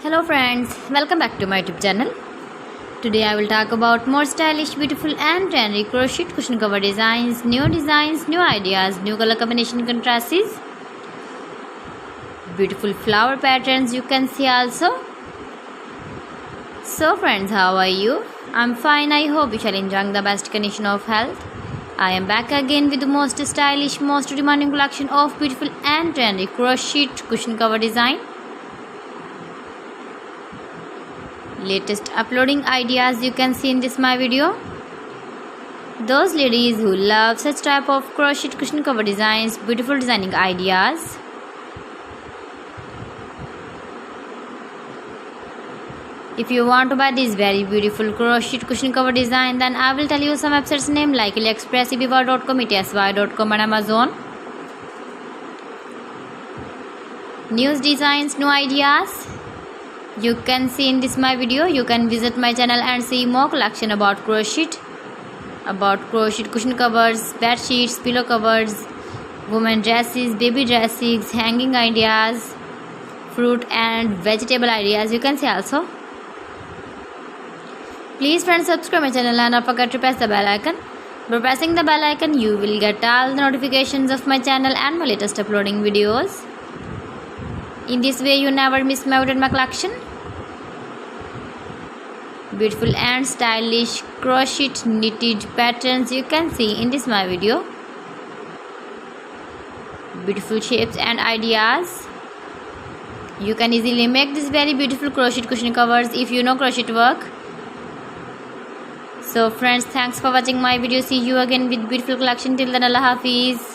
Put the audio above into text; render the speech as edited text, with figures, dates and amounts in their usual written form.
Hello friends, welcome back to my YouTube channel. Today I will talk about more stylish, beautiful and trendy crochet cushion cover designs, new ideas, new color combination contrasts, beautiful flower patterns you can see also. So friends, how are you? I'm fine. I hope you shall enjoy the best condition of health. I am back again with the most stylish, most demanding collection of beautiful and trendy crochet cushion cover design. Latest uploading ideas you can see in this my video. Those ladies who love such type of crochet cushion cover designs, beautiful designing ideas. If you want to buy this very beautiful crochet cushion cover design, then I will tell you some websites name like AliExpress, eBay.com, etsy.com and Amazon. New designs, new ideas you can see in this my video. You can visit my channel and see more collection about crochet cushion covers, bed sheets, pillow covers, women dresses, baby dresses, hanging ideas, fruit and vegetable ideas you can see also. Please friends, subscribe my channel and don't forget to press the bell icon. By pressing the bell icon you will get all the notifications of my channel and my latest uploading videos. In this way you never miss my collection. Beautiful and stylish crochet knitted patterns you can see in this my video. Beautiful shapes and ideas. You can easily make this very beautiful crochet cushion covers if you know crochet work. So friends, thanks for watching my video. See you again with beautiful collection. Till then, Allah Hafiz.